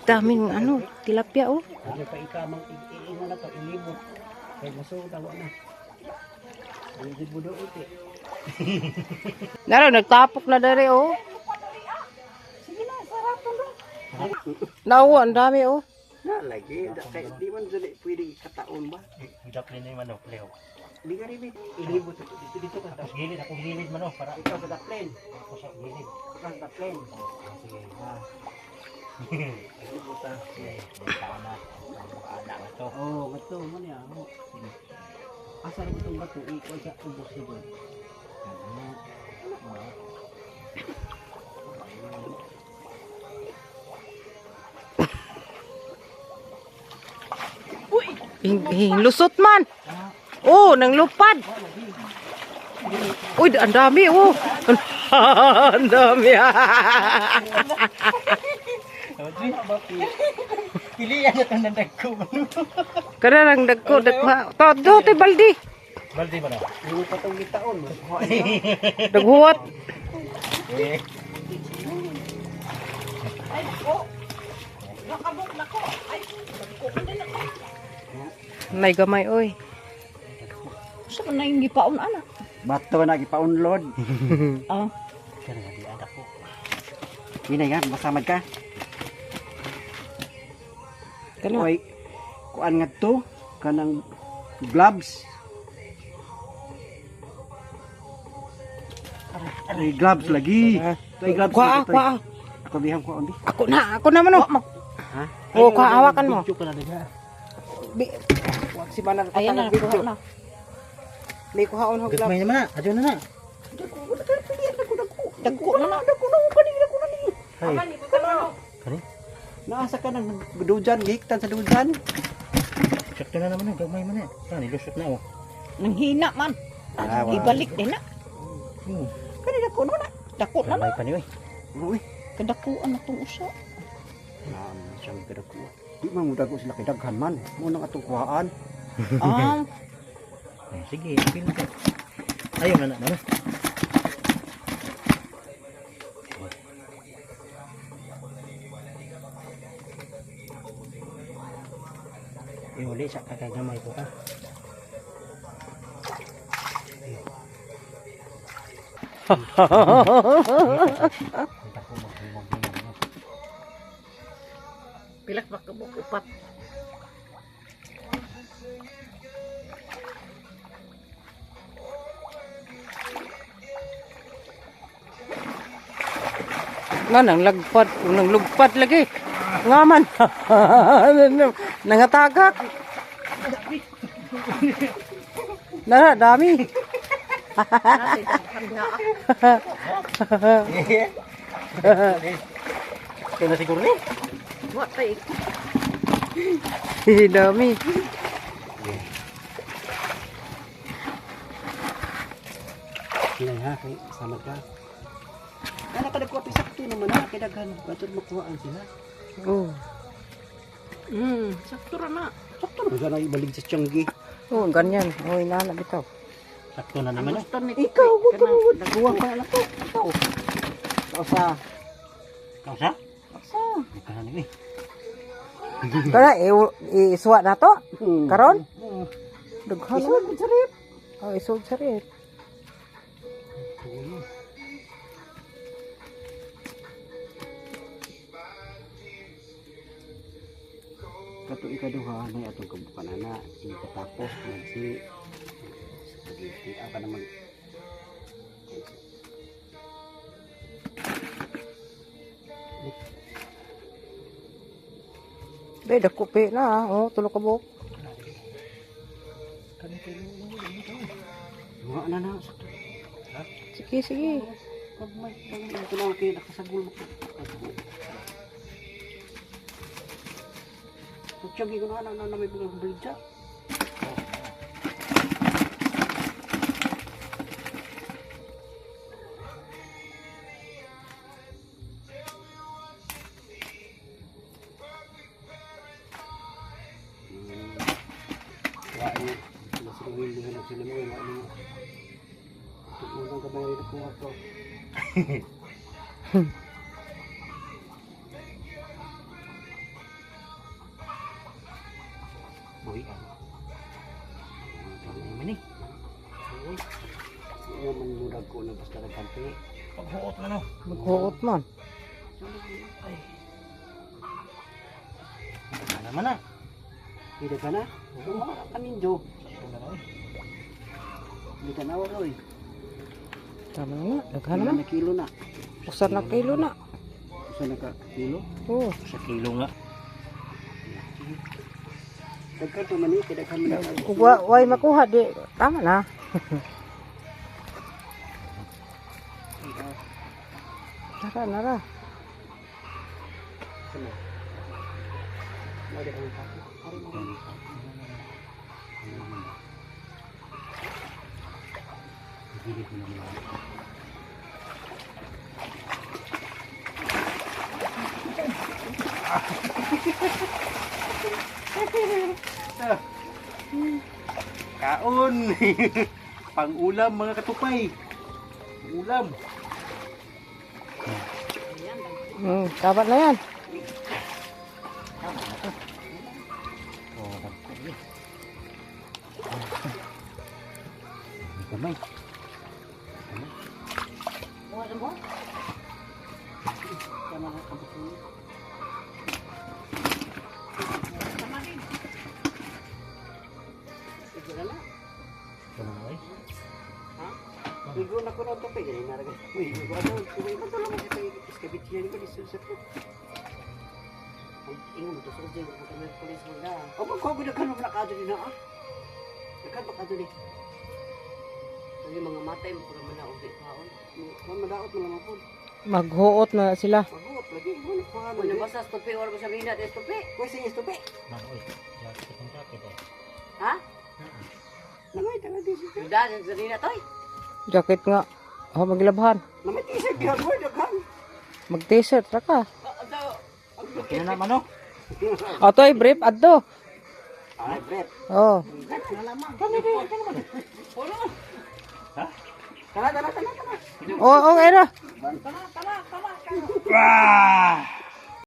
Daming ano, tilapia oh. Ano pa ikamang iingo na to, ilibot. Kaya masong tawa na. Ilibot mo doon ito. Naro, nagtapok na dere oh. Sige na, sarapon ro. Nawa, ang dami oh. Na, lagi. Di man dali pwede kataon ba? Hidap rin na yung manok, Leo. Di ka rin ilibot ito. Dito ka. Tapos gilid, ako gilid manok para Ikaw sa daklen. ako sa gilid. Ikaw sa daklen. Sige. Ilibot ha. May tao na. Anak na to. Oo, bato mo niya. Asa rin itong bato? Ikaw sa ubos ito. Lusot man. Oh, nang lupad. Uy, ang dami oh. Ang dami. Pilihan na itong nandagko. Kada lang dagko. Todo, te baldi. Baldi ba na? Hindi pa itong gitaon. Daghuwat. Eh. Ay, nako. Nakabok na ko. Ay, nagkukan din ako. May gamay oy. Saan na yung gipaon, anak? Bato na ipaunlod. Ah, Kaya nga di anak ko. Hindi nga, masamad ka. Kano? Oy, kuan nga to, kanang gloves. Ay, gloves lagi. Ay, gloves. Kuha. Ako bihang ko undi. Ako na man oh. Ha? Oh, kuha hawakan mo. Video ka na niya. Wag si Manan ayan na, kuha na. May kuhaon hog Gagmay naman na. Adyo na na. Dagko na na. Hay. Kani? Naasa ka nang dujan, gihiktan sa dujan. Check na naman na. Gagmay man na. Kani, lusot na oh. Nanghina man. Ah, wala. Ibalik din na. Hmm. Kani dako na na. Dako na na. Gagmay pa ni oy. Uy. Kadakuan na itong usa. Siyang gadakuha. Di man muda ko sila kidaghan man. Muna nga itong kuhaan. Ah, Eh, sige, pil ka. Ayaw na na. Iuli sa kakagamay ko ka. pilak ba kabuk upat. Nga nang lagpad, nang lugpad lagi. Ngaman. Nangatagak. Nara, dami. Ito na siguro ni. What tay? Dami. Hindi ha, kay samad ka. Ano ka nagkuha pisakto naman ha, kay daghan. Batod makuhaan sila. Oh. Sakto ra na. Huwag na ibalig sa tiyanggi. Oh, ganyan. Oh, inana bitaw. Sakto na naman. Gusto ni Ikaw, nagkuha ka na ko. Ikaw. Sa Kausa? Asa? Ikaw ni. Kana isuwa na to. Karon? Daghan. Isuod mo sarip. Oh, isog sarit. Kato ikaduha na atong kabukanana. Si katapos, si spaghetti. Aka na mag... Be, dako pe na. Oh, tulo ka buok. Mga na na. Sige, sige. Pag may tanong kayo nakasagul mo. Pagtiyagi ko na may bulang siya. Unang kabayan ko ako. ang murag ko ng basta ng kampi. Paghuot na no. Maghuot man. Ano man na. Hindi ka na? Oo, kaninjo. Hindi ka na waloy. Tama na. Daghan Ano na. na kilo na? Usa na kilo na. Isa na ka kilo? Oh. Sa kilo nga. Dagkan to man ni, dagkan man na. Ug way makuha di. Tama na. Nara, nara. Sana. Ada ang pati. Ari mo. Hindi ko na lang. Kaon. Pang-ulam mga katupay. Ulam. Dapat na yan. Kamay. Tama na kabutong. Siguro na. Ha? Siguro na ko na ito pa yun. Naragan. Uy, ano? Siguro ito lang mo kita iskabit yan ko. Isusapot. Ang ingon mo ito. Sa kanya, kung may polis mo na. O, magkawag na ka naman nakado din na ah. Nakado ka doon eh. Ang mga matay mo pura man ubi kaon. Kung madaot mo naman po. Maghuot na sila. Magot lagi mo na pa. Ano ba sa stupi or sa bina de stupi? Kuwi sige stupi. Nakoy. Jacket ang jacket eh. Ha? Namay tanga di sige. Udah sa bina toy. Jacket nga. Oh, maglabhan. Namay t-shirt diha mo daghan. Mag-t-shirt ra ka. Kaya naman no. Atoy brief adto. Ay, Brett. Oh. Kani di, kani man. Ha? Tara. Oh, era. Tara. Wah!